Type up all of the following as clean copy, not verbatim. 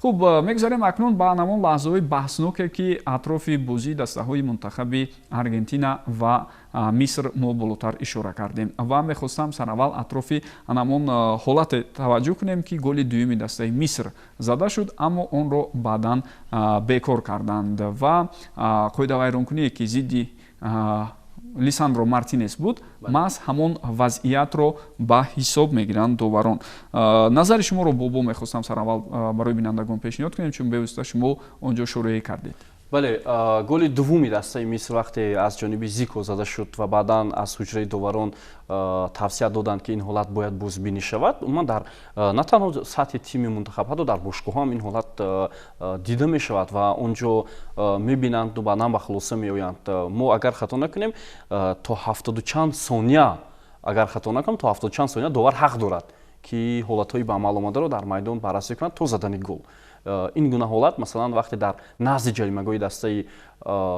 хуб мегзарем акнун ба намон лаҳзаҳои баҳсноке ки атрофи бозии дастаҳои мунтахаби Аргентина ва Миср мо болотар ишора кардем ва мехостам сараввал атрофи намон ҳолате таваҷҷӯҳ кунем ки голи дуюми дастаи Миср зада шуд, аммо онро баъдан бекор карданд ва қоидавайронкуние ки зидди Лисандро Мартинес буд, маҳз ҳамон вазъиятро ба ҳисоб мегиранд доварон. Назари шуморо бобо мехостам сараввал барои бинандагон пешниҳод кунем, чун бевосита шумо онҷо шӯроӣ кардед. бале, голи дуввуми дастаи Миср вақте аз ҷониби Зико зада шуд ва баъдан аз ҳуҷраи доварон тавсия доданд ки ин ҳолат бояд бозбинӣ шавад, умуман дар на танҳо сатҳи тими мунтахаб, ҳатто дар бошгоҳҳо ҳам ин ҳолат дида мешавад ва онҷо мебинанд баъдан ба хулоса меоянд. Мо агар хато накунем, то 70 чанд сония, агар хато накунем, то 70 чанд сония довар ҳақ дорад ки ҳолатҳои ба амал омадаро дар майдон баррасӣ кунад то задани гол. ин гуна ҳолат масалан вақте дар назди ҷаримагоҳи дастаи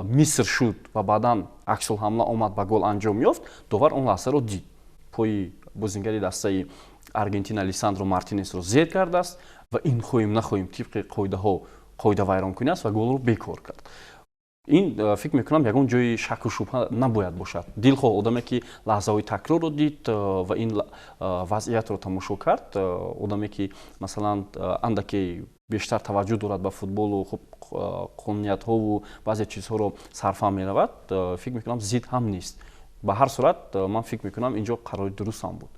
Миср шуд ва баъдан аксулҳамла омад ба гол анҷом ёфт, довар он лаҳзаро дид. Пои бозингари дастаи Аргентина Лисандро Мартинесро зед кардааст ва ин хоҳем нахоҳем тибқи қоидаҳо қоидавайронкунӣ аст ва голро бекор кард. ин фикр мекунам ягон ҷои шаку шубҳа набояд бошад. Дилхоҳ одаме ки лаҳзаҳои такрорро дид ва ин вазъиятро тамошо кард, одаме ки масалан андаке бештар таваҷҷӯҳ дорад ба футболу хуб қонуниятҳову баъзе чизҳоро сарфа меравад, фикр мекунам зид ҳам нест. Ба ҳар сурат ман фикр мекунам инҷо қарори дурустам буд.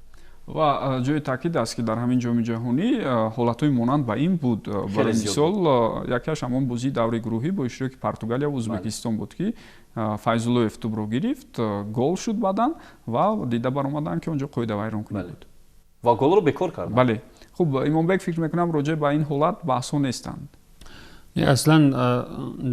ва ҷои таъкид аст ки дар ҳамин ҷоми ҷаҳонӣ ҳолатҳои монанд ба ин буд. Барои мисол якеаш ҳамон бозии даври гурӯҳӣ бо иштироки Португалия ва Ӯзбекистон буд ки Файзуллоев тӯбро гирифт, гол шуд баъдан ва дида баромаданд ки онҷо қоидавайронкунӣ буд ва голро бекор кард. Бале. Хуб, Имонбек фикр мекунам роҷеъ ба ин ҳолат баҳсҳо нестанд. аслан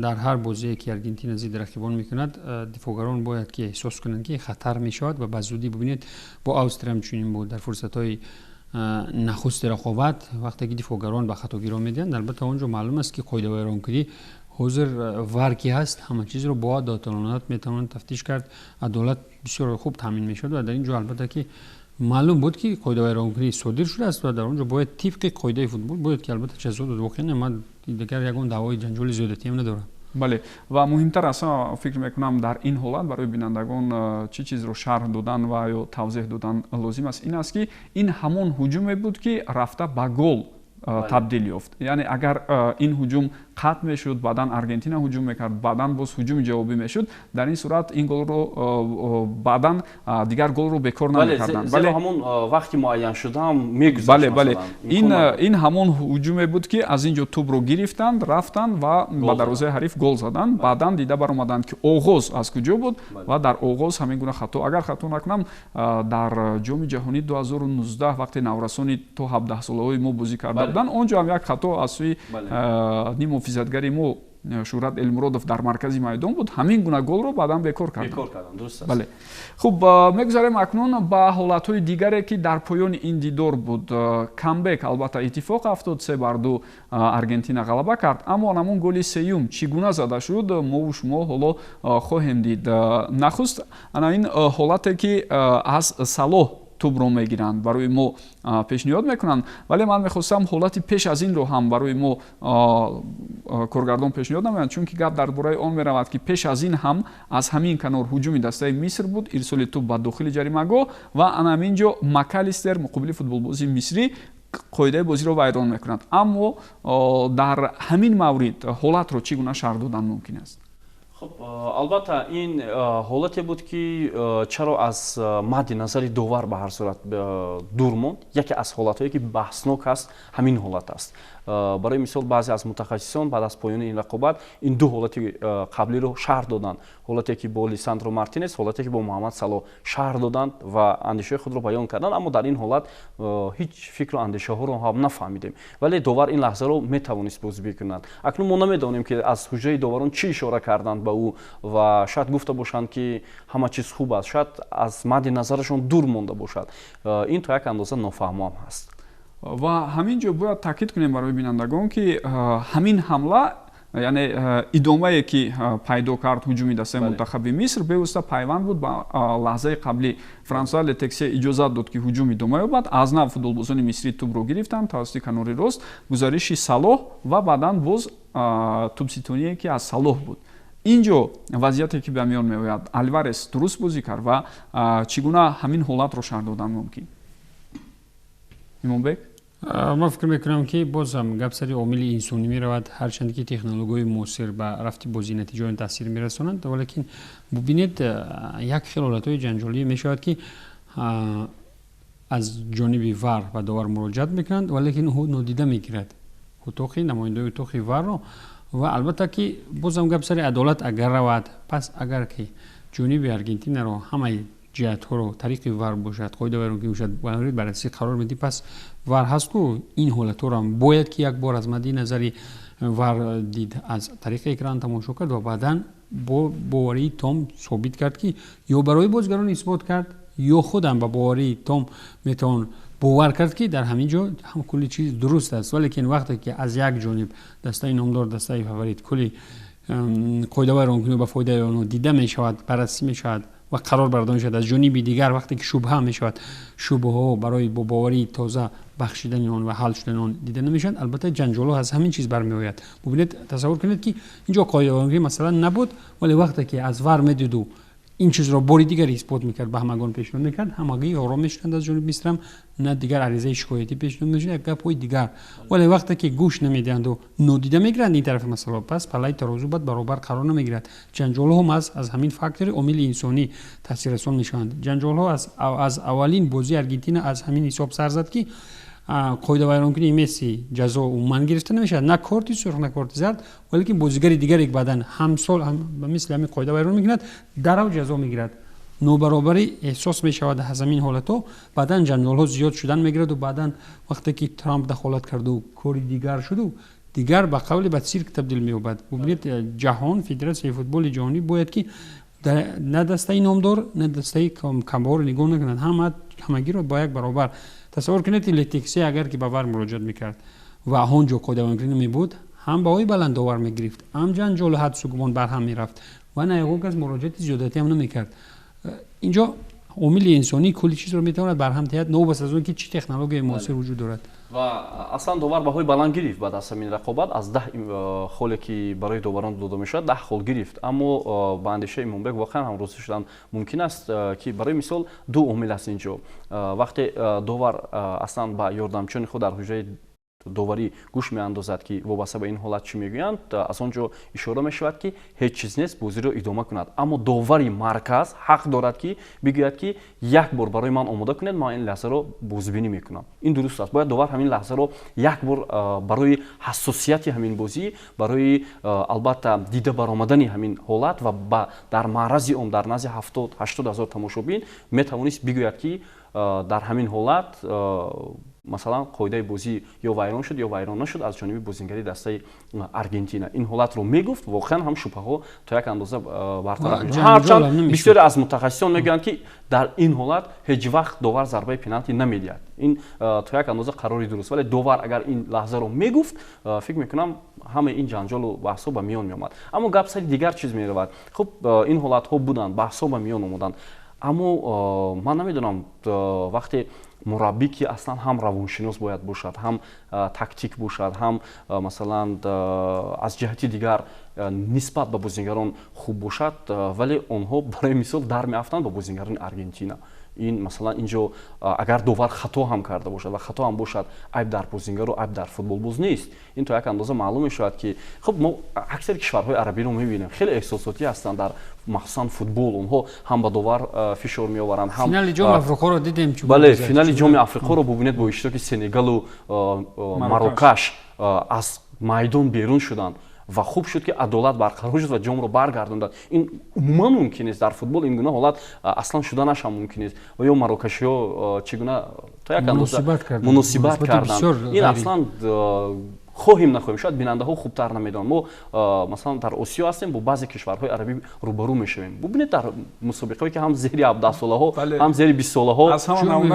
дар ҳар бозие ки Аргентина зидди рақибон мекунад, дифоъгарон бояд ки эҳсос кунанд ки хатар мешавад ва ба зудӣ бубинед бо Австрия ҳамчунин буд дар фурсатҳои нахусти рақобат вақте ки дифоъгарон ба хатогирон медиҳанд, албатта онҷо маълум аст ки қоидавайронкунӣ ҳозир вар ки ҳаст, ҳама чизро бо адолат метавонанд тафтиш кард, адолат бисёр хуб таъмин мешавад ва дар ин ҷо албатта ки маълум буд ки қоидавайронкунӣ содир шудааст ва дар он ҷо бояд тибқи қоидаи футбол бояд ки албатта ҷазо дод. Воқеан ман дигар ягон даъвои ҷанҷоли зиёдатӣ ҳам надорам. Бале, ва муҳимтар аст фикр мекунам дар ин ҳолат барои бинандагон чӣ чизро шарҳ додан ва ё тавзеҳ додан лозим аст, ин аст ки ин ҳамон ҳуҷуме буд ки рафта ба гол табдил ёфт. Яъне агар ин ҳуҷум қатъ мешуд, баъдан Аргентина ҳуҷум мекард, баъдан боз ҳуҷуми ҷавобӣ мешуд, дар ин сурат ин голро баъдан дигар голро бекор намекарданд. Зеро ҳамон вақти муайян шудаам мегузашт. Бале, ин ҳамон ҳуҷуме буд ки аз ин ҷо тӯбро гирифтанд, рафтанд ва ба дарвозаи ҳариф гол заданд. Баъдан дида баромаданд ки оғоз аз куҷо буд ва дар оғоз ҳамин гуна хато. Агар хато накунам, дар ҷоми ҷаҳонии 2019 вақте наврасони то 17 солаҳои мо бозӣ карда буданд, он ҷо ҳам як хато аз сӯи нимуҳофизатгари мо Шӯҳрат Элмуродов дар маркази майдон буд, ҳамин гуна голро баъдан бекор карданд. Бале. Хуб, мегузарем акнун ба ҳолатҳои дигаре ки дар поёни ин дидор буд. Камбек албатта иттифоқ афтод, 3-2 Аргентина ғалаба кард, аммо намон голи сеюм чӣ гуна зада шуд, мову шумо ҳоло хоҳем дид. Нахуст ана ин ҳолате ки аз Салоҳ тӯбро мегиранд, барои мо пешниҳод мекунанд, вале ман мехостам ҳолати пеш аз инро ҳам барои мо коргардон пешниҳод намоянд, чунки гап дар бораи он меравад ки пеш аз ин ҳам аз ҳамин канор ҳуҷуми дастаи Миср буд, ирсоли тӯб ба дохили ҷаримагоҳ ва ана ҳамин ҷо Макалистер муқобили футболбози мисрӣ қоидаи бозиро вайрон мекунад. Аммо дар ҳамин маврид ҳолатро чӣ гуна шарҳ додан мумкин аст? Хуб, албатта ин ҳолате буд ки чаро аз мадди назари довар ба ҳар сурат дур монд. Яке аз ҳолатҳое ки баҳснок аст ҳамин ҳолат аст. Барои мисол баъзе аз мутахассисон баъд аз поёни ин рақобат ин ду ҳолати қаблиро шарҳ доданд. Ҳолате ки бо Лисандро Мартинес, ҳолате ки бо Муҳаммад Салоҳ шарҳ доданд ва андешаҳои худро баён карданд, аммо дар ин ҳолат ҳеҷ фикру андешаҳоро ҳам нафаҳмидем. Вале довар ин лаҳзаро метавонист бозбӣ кунад. Акнун мо намедонем ки аз ҳуҷраи доварон чӣ ишора карданд ба ӯ ва шояд гуфта бошанд ки ҳама чиз хуб аст, шояд аз мадди назарашон дур монда бошад. Ин то як андоза нофаҳмам ҳаст. Ва ҳамин ҷо бояд таъкид кунем барои бинандагон ки ҳамин ҳамла яъне идомае ки пайдо кард ҳуҷуми дастаи мунтахаби Миср бевосита пайванд буд ба лаҳзаи қаблӣ Франсуа Летексия иҷозат дод ки ҳуҷум идома ёбад. Аз нав футболбозони мисрӣ тӯбро гирифтанд тавассути канори рост, гузариши Салоҳ ва баъдан боз тӯбситоние ки аз Салоҳ буд. инҷо вазъияте ки ба миён меояд, Альварес дуруст бозӣ кард ва чӣ гуна ҳамин ҳолатро шаҳр додан мумкин? Имонбек? من فکر میکنم که باز هم گپ سری عامل انسانی میرود، هرچند که تکنولوژی موثر به رفت بازی نتیجه آن تاثیر میرسانند، ولیکن ببینید یک خلالت‌های جنجالی میشود که از جانب وار و داور مراجعت میکنند، ولیکن او نادیده میگیرد اتاقی نماینده اتاقی وار رو. و البته که باز هم گپ سری عدالت اگر رود، پس اگر که جانب ارژانتین رو همه جهت ها رو طریق وار باشد، قاعده وار که باشد بررسی قرار میدی، پس وار هست که این حالت رو هم باید که یک بار از مدی نظری وار دید، از طریق اکران تماشا کرد و بعدا باوری تام ثابت کرد که یا برای بازیگران اثبات کرد یا خودم با باوری تام میتون باور کرد که در همین جا هم کلی چیز درست است. ولی که وقتی که از یک جانب دسته نامدار دسته فاوریت کلی قاعده وار رو به فایده اون دیده میشود، بررسی میشود و قرار برداشته شد. از جانب دیگر وقتی که شبهه میشود، شبهه ها برای باوری تازه بخشیدن آن و حل شدن آن دیده نمیشد. البته جنجال ها از همین چیز برمیآید. ببینید تصور کنید که اینجا قاعده واری مثلا نبود، ولی وقتی که از وار میدید و این چیز را باری دیگر اثبات میکرد، به همگان پیشنهاد میکرد، همگی آرام میشدند از جانب مصر هم، نه دیگر عریضه شکایتی پیشنهاد میشه، یک گپ‌های دیگر. ولی وقتی که گوش نمیدهند و نادیده میگیرند این طرف مسئله، پس پلای ترازو بعد برابر قرار نمیگیرد. جنجال ها هم از همین فاکتور عامل انسانی تاثیر رسان میشوند. جنجال ها از اولین بازی ارژانتین از همین حساب سر زد که قاعده واران کنی مسی جزا عموما گرفته نمیشه، نه کارتی سرخ نه کارت زرد، ولی که بازیگر دیگر یک بدن همسال هم مثل همین قاعده واران میگیرد، درو جزا میگیرد. نوبرابری احساس میشود از همین حالتو، بعدن جنجال ها زیاد شدن میگیرد و بعدن وقتی که ترامپ دخالت کرد و کاری دیگر شد و دیگر به قول بد سیرک تبدیل مییابد. ببینید جهان فدراسیون فوتبال جهانی باید که نه دسته نامدار نه دسته کمبار نگاه نکنند، همگی رو با یک برابر. تصور کنید لتکسی اگر که به وار مراجعت میکرد و آنجا قاعده واری نمیبود، هم با وی بلند داور میگرفت، هم جنجال حد سگمان بر هم میرفت و نه یک از مراجعت زیادتی هم نمیکرد. اینجا عامل انسانی کلی چیز رو میتواند بر هم تهیه، نو بس از اون که چی تکنولوژی موثر وجود دارد. و اصلا داور بهایی بلند گرفت بعد از همین رقابت، از 10 خولی که برای داوران داده میشد 10 خول گرفت. اما با اندیشه ایمانبک واقعا هم روسی شدن ممکن است که برای مثال دو عامل است اینجا. وقتی داور اصلا با یاردمچون خود در حجره داوری گوش میاندازد که وابسته به این حالت چی میگویند، از آنجا اشاره میشود که هیچ چیز نیست، بازی را ادامه کند. اما داوری مرکز حق دارد که بگوید که یک بار برای من آماده کنید، من این لحظه را بازبینی میکنم. این درست است. باید داور همین لحظه را یک بار برای حساسیت همین بازی، برای البته دیده برآمدن همین حالت و در معرض اون در نزد 70-80 هزار تماشابین میتوانست بگوید که در همین حالت مثلا قاعده بازی یا ویران شد یا ویران نشد از جانب بازیگری دسته ارژانتین. این حالت رو میگفت، واقعا هم شبهه ها تا یک اندازه برطرف میشد. هرچند بسیاری از متخصصان میگن که در این حالت هیچ وقت داور ضربه پنالتی نمیدهد. این تا یک اندازه قراری درست، ولی داور اگر این لحظه رو میگفت فکر میکنم همه این جنجال و بحث ها به میان میآمد. اما گپ سر دیگر چیز میرود. خب این حالت ها بودن، بحث ها به میان اومدن. اما من نمیدونم وقتی مربی که اصلا هم روانشناس باید باشد، هم تاکتیک باشد، هم مثلا از جهتی دیگر نسبت به بازیگران خوب باشد، ولی آنها برای مثال در میافتند با بازیگران ارژانتین. این مثلا اینجا اگر داور خطا هم کرده باشد و خطا هم باشد، عیب در بازیگر و عیب در فوتبالباز نیست. این تا یک اندازه معلوم میشود که خب ما اکثر کشورهای عربی رو میبینیم خیلی احساساتی هستند در مخصوصا فوتبال. اونها هم با داور فشار میآورند، هم فینال جام آفریقا رو دیدیم. بله، فینال جام آفریقا رو ببینید با اشتراک سنگال و مراکش از میدان بیرون شدند و خوب شد که عدالت برقرار شد و جام رو برگرداندند. این عموما ممکن است در فوتبال این گونه حالت اصلا شدنش هم ممکن است. و یا مراکشی‌ها چگونه تا یک اندازه مناسبت کردند. این اصلا خواهیم نخواهیم، شاید بیننده ها خوبتر نمیدونن. ما مثلا در آسیا هستیم، با بعضی کشورهای عربی روبرو میشویم. ببینید در مسابقه‌ای که هم زیر 17 ساله ها هم زیر 20 ساله ها از همون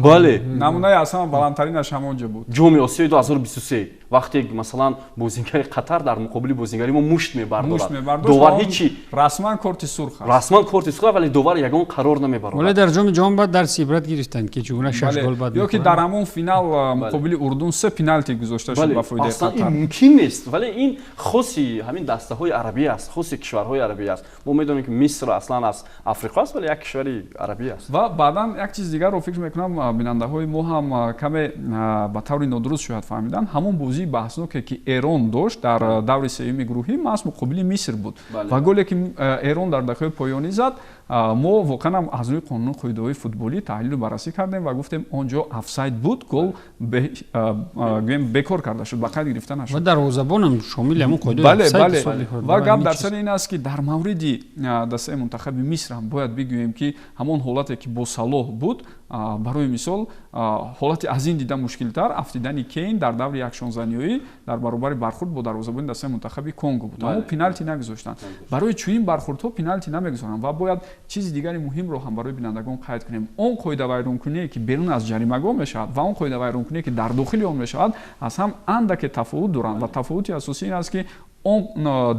بله نمونه اصلا بالاترینش همونجا بود، جام آسیا 2023. вақте масалан бозингари қатар дар муқобили бозингари мо мушт мебардорад мебардошт, довар ва он ҳичи расман корти сурх аст. расман корти сурх вале довар ягон қарор намебарорад. ولی در جام جهان بعد درس عبرت گرفتن که چگونه 6 گل بعد ё ки дар ҳамон финал муқобили урдун 3 пеналти гузошта шуд ба фоидаи аслан ин қатар. мумкин нест, вале ин хоси ҳамин дастаҳои арабӣ аст, хоси кишварҳои арабӣ аст. мо медонем ки миср аслан аз африқа аст, вале як кишвари арабӣ аст. ва баъдан як чиз дигарро фикр мекунам бинандаҳои мо ҳам каме ба таври нодуруст шояд фаҳмидан, ҳамон бозии баҳсноке ки Эрон дошт дар даври сеюми гурӯҳӣ маҳз муқобили Миср буд. Ва голе ки Эрон дар дақиқаи поёнӣ зад, мо воқеан аз рӯи қонуни қоидаҳои футболӣ таҳлилу баррасӣ кардем ва гуфтем онҷо офсайд буд, гол бекор карда шуд, ба қайд гирифта нашуд. و دروازه‌بانم شامل همون قاعده бале ва гап дар сари ин аст ки дар мавриди дастаи мунтахаби Миср ҳам бояд бигӯем ки ҳамон ҳолате ки бо Салоҳ буд, барои мисол ҳолати аз ин дида мушкилтар афтидани Кейн дар даври якшонзаниёӣ дар баробари бархурд бо дарвозабони дастаи мунтахаби Конго буд, аммо пеналти нагузоштанд. Барои чунин бархурдҳо пеналти намегузоранд ва бояд чизи дигари муҳимро ҳам барои бинандагон қайд кунем. Он қоидавайронкуние ки берун аз ҷаримагоҳ мешавад ва он қоидавайронкуние ки дар дохили он мешавад аз ҳам андаке тафовут доранд ва тафовути асосӣ ин аст ки он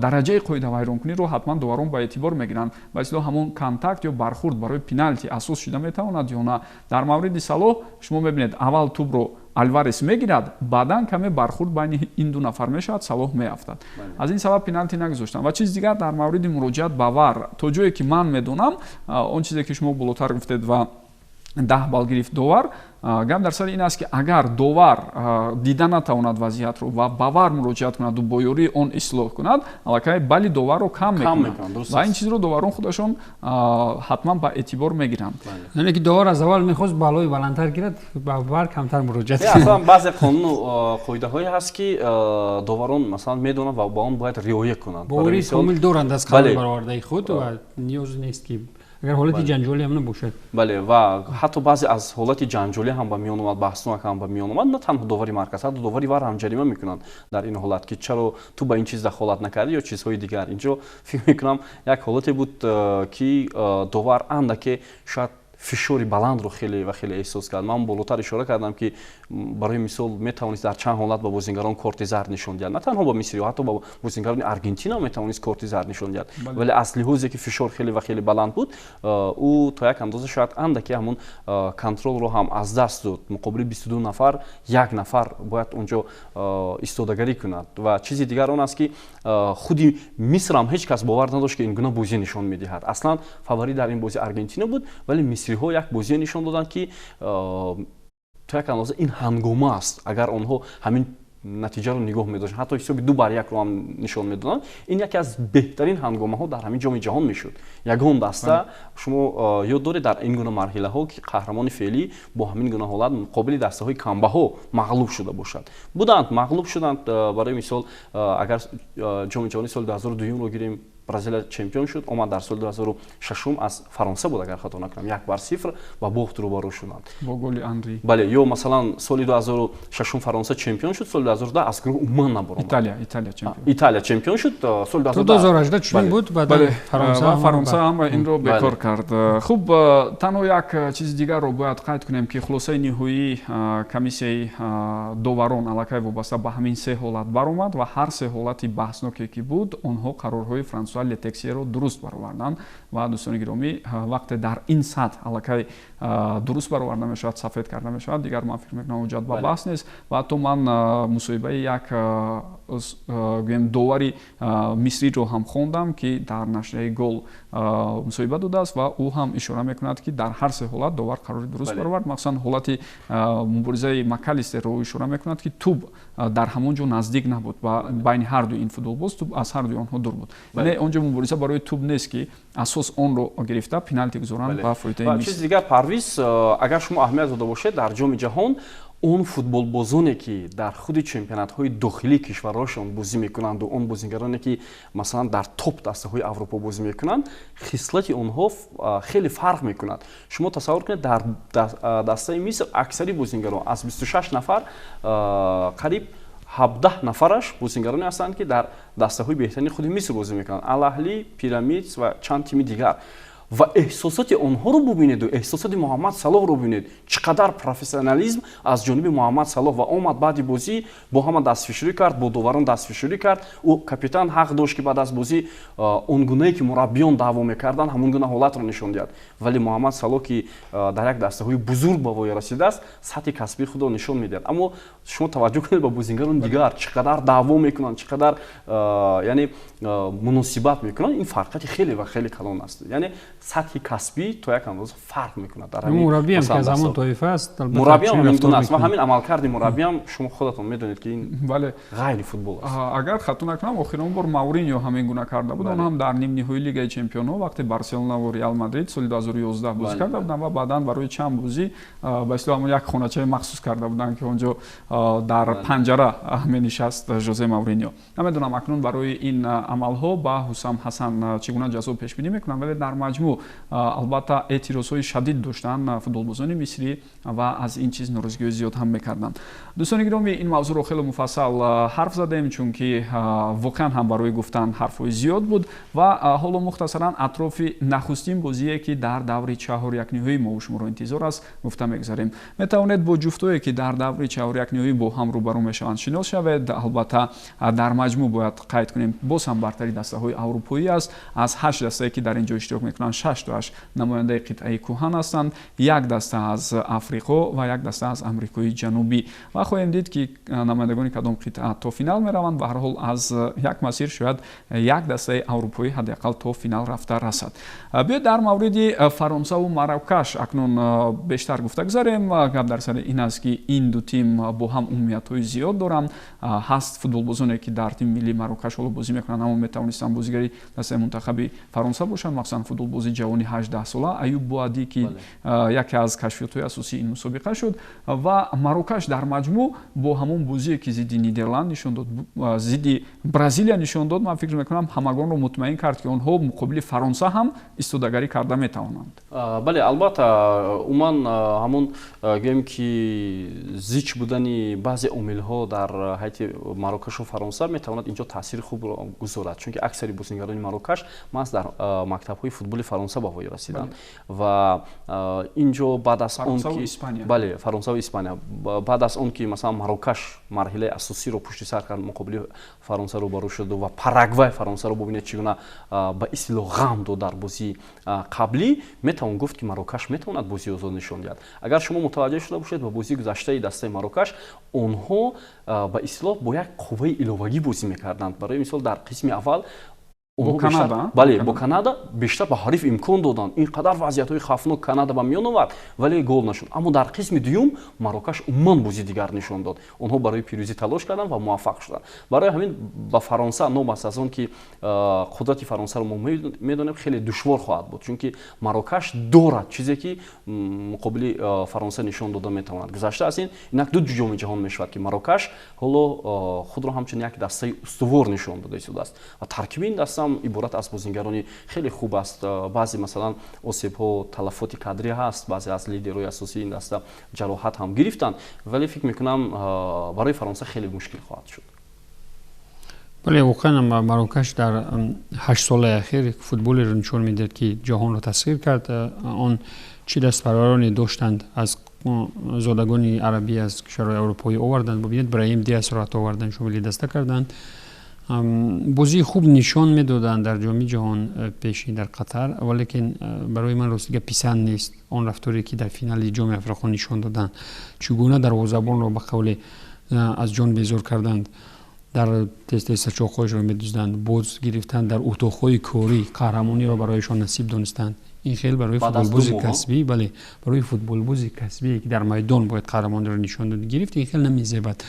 дараҷаи қоидавайронкуниро ҳатман доварон ба эътибор мегиранд. ба ислоҳ ҳамон контакт ё бархурд барои пеналти асос шуда метавонад ё на. дар мавриди Салоҳ шумо мебинед аввал тӯбро Альварес мегирад, баъдан каме бархурд байни ин ду нафар мешавад, Салоҳ меафтад. Аз ин сабаб пеналти нагузоштанд. Ва чиз дигар дар мавриди муроҷиат ба ВАР, то ҷое ки ман медонам, он чизе ки шумо болотар гуфтед ва 10 бал гирифт довар, гап дар сари ин аст ки агар довар дида натавонад вазъиятро ва ба ВАР муроҷиат кунад ва бо ёрии он ислоҳ кунад, аллакай бали доварро кам мекунад ва ин чизро доварон худашон ҳатман ба эътибор мегиранд. یعنی که داور از اول میخواست بالای بلندتر گیرد با بار کمتر مراجعت کنه. اصلا بعضی قانون قاعده‌هایی هست که داوران مثلا میدونن و با اون باید رعایت کنند. باوری کامل دارند از قانون برآورده خود و نیاز نیست که اگر حالتی جنجالی هم نباشد. بله و حتی بعضی از حالتی جنجالی هم با میان اومد بحث هم با میان اومد، نه تنها داوری مرکز، حتی داوری وار هم جریمه میکنند در این حالت که چرا تو با این چیز دخالت نکردی یا چیزهای دیگر. اینجا فکر میکنم یک حالتی بود که داور اندکی شاید фишори баландро хеле ва хеле эҳсос кард. Ман болотар ишора кардам ки барои мисол метавонист дар чанд ҳолат ба бозингарон корти зард нишон диҳад. На танҳо ба Миср, ҳатто ба бозингарони Аргентина метавонист корти зард нишон диҳад. Вале аз лиҳозе ки фишор хеле ва хеле баланд буд, ӯ то як андоза шояд андаке ҳамон контролро ҳам аз даст дод. муқобили 22 нафар, як нафар бояд онҷо истодагарӣ кунад. Ва чизи дигар он аст ки худи Миср ҳам ҳеҷ кас бовар надошт ки ин гуна бозӣ нишон медиҳад. Аслан фаворит дар ин бозӣ Аргентина буд, вале мисриҳо як бозие нишон доданд ки то як андоза ин ҳангома аст. Агар онҳо ҳамин натиҷаро нигоҳ медоштанд, ҳатто ҳисоби 2 бар 1 ро ҳам нишон медоданд, ин яке аз беҳтарин ҳангомаҳо дар ҳамин ҷоми ҷаҳон мешуд. Ягон даста шумо ёд доред дар ин гуна марҳилаҳо ки қаҳрамони феълӣ бо ҳамин гуна ҳолат муқобили дастаҳои камбаҳо мағлуб шуда бошад. Буданд, мағлуб шуданд. Барои мисол агар ҷоми ҷаҳони соли 2002-ро гирем, Бразилия чемпион шуд, омад дар соли 2006 аз Фаронса буд, агар хато накунам, 1-0 ва бохт рӯбарӯ шуданд бо голи Анри. Бале, ё масалан соли 2006 Фаронса чемпион шуд, соли 2002 аз гурӯҳ умуман набаромад. Италия чемпион шуд, соли 2018 чунин буд, баъдан Фаронса ҳам инро бекор кард. Хуб, танҳо як чизи дигарро бояд қайд кунем ки хулосаи ниҳоии комиссияи доварон аллакай вобаста ба ҳамин се ҳолат баромад ва ҳар се ҳолати баҳсноке ки буд, онҳо қарорҳои Франсуа Летексиеро дуруст бароварданд ва дӯстони гиромӣ, вақте дар ин сатҳ аллакай дуруст бароварда мешавад, сафед карда мешавад, дигар ман фикр мекунам ҳуҷҷат ба баҳс нест. ва ҳатто ман мусоҳибаи як гӯем довари мисриро ҳам хондам ки дар нашрияи Гол мусоҳиба додааст ва ӯ ҳам ишора мекунад ки дар ҳар се ҳолат довар қарори дуруст баровард. махсусан ҳолати муборизаи Макалистерро ишора мекунад ки тӯб дар ҳамон ҷо наздик набуд ва байни ҳарду ин футболбоз тӯб аз ҳардуи онҳо дур буд. яъне онҷо мубориза барои тӯб нест ки асос онро гирифта пеналти гузоранд ба фоидаи Миср. чизи дигар Парвиз, агар шумо аҳамият дода бошед дар ҷоми ҷаҳон, он футболбозоне ки дар худи чемпионатҳои дохилии кишварҳошон бозӣ мекунанд ва он бозингароне ки масалан дар топ дастаҳои Аврупо бозӣ мекунанд, хислати онҳо хеле фарқ мекунад. Шумо тасаввур кунед, дар дастаи Миср аксари бозингарон аз 26 нафар қариб 17 нафараш бозингароне ҳастанд ки дар дастаҳои беҳтарини худи Миср бозӣ мекунанд. Ал-Аҳли, Пирамидс ва чанд тими дигар. و احساسات آنها رو ببینید و احساسات محمد صلاح رو ببینید چقدر پروفسیونالیسم از جانب محمد صلاح و آمد بعد بازی با همه دستفشاری کرد با داوران دستفشاری کرد او کاپیتان حق داشت که بعد از بازی اون گونه‌ای که مربیان دعوا می‌کردن همون گونه حالت رو نشون داد ولی محمد صلاح که در یک دسته‌های بزرگ به وای رسیده است سطح کسبی خود رو نشون میداد اما شما توجه کنید به بازیگران دیگر چقدر دعوا میکنن چقدر یعنی مناسبت میکنن این فرقی خیلی و خیلی کلان است یعنی سطح کسبی تا یک اندازه فرق میکنه در همین مربی هم که از همون طایفه است مربی هم همین گونه است و همین عملکرد مربی هم شما خودتون میدونید که این بله غیر فوتبال است اگر خطا نکنم آخرین بار ماورینیو همین گونه کرده بود اون هم در نیم نهایی لیگ چمپیون‌ها وقتی بارسلونا و ریال مادرید سال 2011 بازی کرده بودن و بعداً برای چند بازی به اصطلاح یک خانه‌چه مخصوص کرده بودن که اونجا در پنجره می نشست ژوزه ماورینیو نمیدونم اکنون برای این عمل‌ها با حسام حسن چگونه جزا پیش بینی میکنن ولی در مجموع البته اعتراض‌های شدید داشتن فوتبالبازان مصری و از این چیز ناراضگی زیاد هم میکردن دوستان گرامی این موضوع رو خیلی مفصل حرف زدیم چون که واقعا هم برای گفتن حرفای زیاد بود و حالا مختصرا اطراف نخستین بازی که در دور چهار یک نهایی ما و شما رو انتظار است گفتم میگذاریم میتوانید با جفتایی که در دور چهار یک نهایی با هم روبرو میشوند شناس شوید البته در مجموع باید قید کنیم باز هم برتری دسته های اروپایی است از 8 دسته که در اینجا اشتراک میکنند 6 تاش نماینده قطعه کهن هستند یک دسته از آفریقا و یک دسته از آمریکای جنوبی و خواهیم دید که نمایندگان کدام قطعه تا فینال میروند به هر حال از یک مسیر شاید یک دسته اروپایی حداقل تا فینال رفته رسد بیا در مورد فرانسه و مراکش اکنون بیشتر گفته گذاریم گپ در سر این است که این دو تیم با هم اهمیت‌های زیاد دارند هست فوتبالبازانی که در تیم ملی مراکش حالا بازی میکنن اما میتونستن بازیگری دسته منتخب فرانسه باشن مثلا فوتبالبازی جوانی 18 ساله ایوب بوادی که یکی از کشفیات‌های اساسی این مسابقه شد و مراکش در مجموع با همون بازی که ضد نیدرلند نشون داد ضد برزیلیا نشون داد من فکر میکنم همگان رو مطمئن کرد که اونها مقابل فرانسه هم ایستادگی کرده میتوانند بله البته عموما همون گیم که زیچ بودن بعضی عامل‌ها در حیط مراکش و فرانسه میتواند اینجا تاثیر خوب گذارد چون که اکثر بازیگران مراکش ماست در مکتب‌های فوتبال فرانسه به وای رسیدند و اینجا بعد از اون که بله فرانسه و اسپانیا بعد از اون که مثلا مراکش مرحله اساسی رو پشت سر کرد مقابل فرانسه رو برو شد و پاراگوئه فرانسه رو ببینید چگونه با اصطلاح غم داد در بازی قبلی میتوان گفت که مراکش میتواند بازی آزاد نشون دهد اگر شما متوجه شده باشید با بازی گذشته دسته مراکش اونها با اصطلاح با یک قوه الهه‌ای بازی میکردند برای مثال در قسم اول با کانادا بله با کانادا بیشتر به حریف امکان دادن اینقدر وضعیت‌های خفناک کانادا به میان آورد ولی گل نشد اما در قسم دوم مراکش عموما بازی دیگر نشون داد اونها برای پیروزی تلاش کردند و موفق شدند برای همین با فرانسه نو بس از اون که قدرت فرانسه رو ما میدونیم خیلی دشوار خواهد بود چون که مراکش دارد چیزی که مقابل فرانسه نشون داده میتواند گذشته از این اینک دو جام جهان میشود که مراکش حالا خود را همچون یک دسته استوار نشون داده است و ترکیب این دسته عبارت از بازیگرانی خیلی خوب است بعضی مثلا اسیب‌ها تلفات کادری هست بعضی از لیدرهای اساسی این دسته جراحت هم گرفتن ولی فکر میکنم برای فرانسه خیلی مشکل خواهد شد بله واقعا مراکش در 8 سال اخیر فوتبال رو نشون میداد که جهان رو تسخیر کرد آن چی دستپرورانی داشتند از زادگان عربی از کشورهای اروپایی آوردند ببینید برایم دیاس رو آوردن شامل دسته کردند بازی خوب نشان میدادند در جام جهان پیشین در قطر ولیکن برای من راستیگه پسند نیست آن رفتاری که در فینال جام افریقا نشان دادند چگونه دروازه‌بان را به قول از جان بیزار کردند در تست سچاق‌هایش را می‌دزدند باز گرفتند در اتاق‌های کاری قهرمانی را برایشان نصیب دانستند این خیلی برای فوتبالباز کسبی بله برای فوتبالباز کسبی که در میدان باید قهرمانی را نشان داد گرفت این خیلی نمی‌زیبد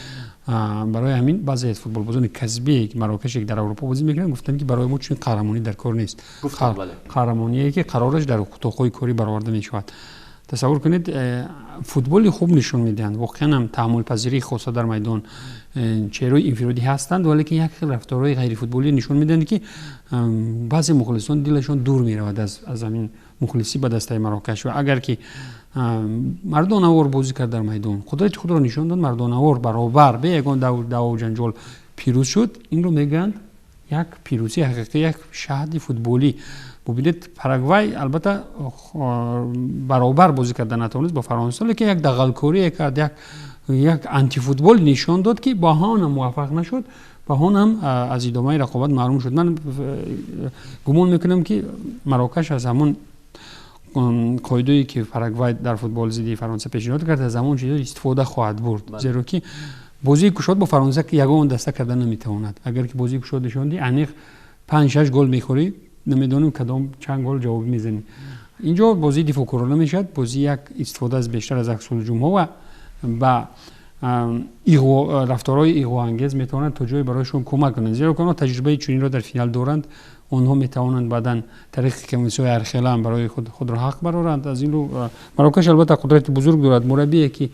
برای همین بعضی از فوتبالبازان کسبی که مراکش در اروپا بازی میکنن گفتن که برای ما چون قهرمانی در کار نیست قهرمانیه که قرارش در اتاق‌های کاری برآورده میشود تصور کنید فوتبال خوب نشون میدن واقعا هم تحمل پذیری خاصه در میدان چهره‌های انفرادی هستند ولی که یک رفتارهای غیر فوتبالی نشون میدن که بعضی مخلصان دلشون دور میرود از همین مخلصی به دسته مراکش و اگر که مردانوار بازی کرد در میدان قدرت خود را نشان داد مردانوار برابر به یگان دعوا و جنجال پیروز شد این رو میگن یک پیروزی حقیقی، یک شهادت فوتبالی. ببینید پاراگوای البته برابر بازی کرده نتونست با فرانسه، لیکن یک دغل‌کوری کرد، یک آنتی فوتبال نشون داد که با هان هم موفق نشد، با هان هم از ادامه رقابت محروم شد. من گمان میکنم که مراکش از همون قاعده‌ای که پاراگوای در فوتبال ضد فرانسه پیشنهاد کرد از همون چیزا استفاده خواهد برد، زیرا که بازی گشاد با فرانسه که یگان دسته کردن نمیتواند. اگر که بازی گشاد شوندی انیق 5-6 گل میخوری، نمیدونم کدام چند گل جواب میزنی. اینجا بازی دفاع کننده میشد، بازی یک استفاده از بیشتر از عکس الجمها و رفتارهای ایگو انگیز میتواند تا جایی برایشون کمک کنند، زیرا که تجربه چنین را در فینال دارند. اونها میتوانند بعداً طریق کمیسیون ارخیلا هم برای خود را حق برآورند. از این رو مراکش البته قدرت بزرگ دارد، مربی که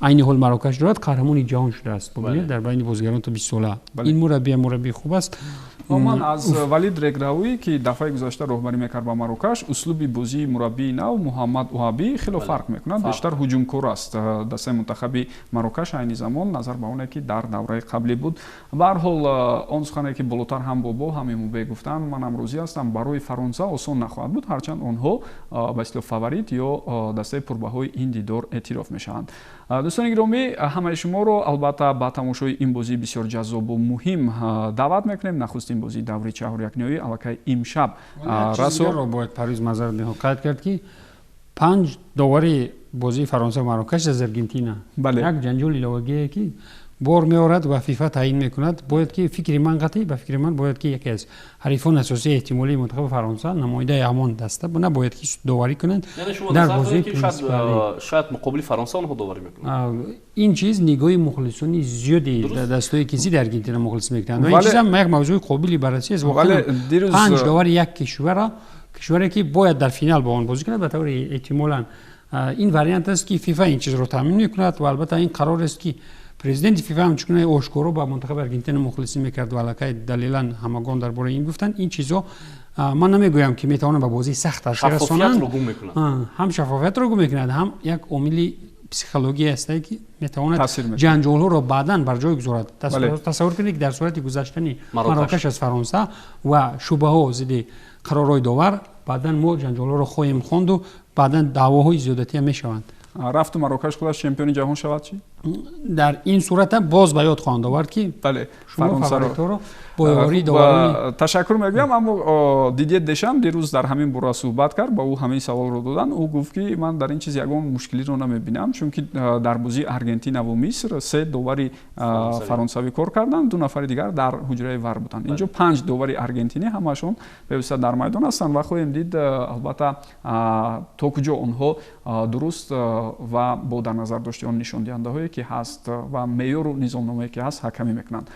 عین حال مراکش دارد قهرمان جهان شده است. ببینید در بین بازیگران تا 20 ساله این مربی خوب است. من از ولید رگراوی که دفعه گذشته راهبری میکرد با مراکش، اسلوب بازی مربی نو محمد اوهابی خیلی فرق میکنه، بیشتر هجومکار است. دسته منتخبی مراکش عین زمان نظر به اونه که در دوره قبلی بود. به هر حال اون سخنی که بالاتر هم بابا همین گفتن، من امروزی هستم برای فرانسه آسان نخواهد بود، هرچند اونها به اصطلاح فاوریت یا دسته پربهای این دیدار اعتراف میشوند. دوستان گرامی، همه شما رو البته با تماشای این بازی بسیار جذاب و مهم دعوت میکنیم. نخستین بازی دوره 4 یکنیایی البته امشب رسو رو باید پاریز معذرت میخوام کرد که 5 داوری بازی فرانسه و مراکش از ارجنتینا یک جنجال ایلاوگی که بار میآورد و فیفا تعیین میکند. باید که فکر من قطعی به فکر من باید که یکی از حریفان اساسی احتمالی منتخب فرانسه نماینده همان دسته نباید که داوری کنند در بازی که شاید مقابل فرانسه اونها داوری میکنند. این چیز نگاه مخلصانی زیادی دستای کسی در ارجنتینا مخلص میکنند و این چیز هم یک موضوع قابل بررسی است. واقعا 5 داور یک کشوری که باید در فینال با آن بازی کند، به طور احتمالاً این واریانت است که فیفا این چیز رو تامین میکند و البته این قرار است که پرزیدنت فیفا هم چون آشکارا با منتخب ارجنتین مخلصی میکرد و علاقه دلیلا همگان درباره این گفتن. این چیزا من نمیگویم که میتونه به بازی سخت تاثیر رسانند، هم شفافیت رو گم میکنند، هم یک عامل پسیکولوژی است که میتونه جنجال ها رو بعداً بر جای بگذارد. تصور کنید در صورت گذشتن مراکش از فرانسه و شبهه ها ضد قرارهای داور، بعداً ما جنجال ها رو خواهیم خواند و بعداً دعواهای زیادتی هم میشوند. رفت مراکش خودش چمپیون جهان شود چی؟ در این صورت باز به یاد خواهند آورد که بله فرانسه رو با یاری داوری تشکر میگم. اما دیدیه دشم دیروز در همین باره صحبت کرد، با او همین سوال رو دادن. او گفت که من در این چیز یگان مشکلی رو نمیبینم، چون که در بازی ارجنتین و مصر 3 داوری فرانسوی کار کردن، 2 نفر دیگر در حجره ور بودن. اینجا 5 داوری ارجنتینی همشون به واسطه در میدان هستن و خواهیم دید البته تا کجا اونها درست و با در نظر داشتن نشان دهنده هایی که هست و معیار و نظامنامه‌ای که هست حکمی میکنند.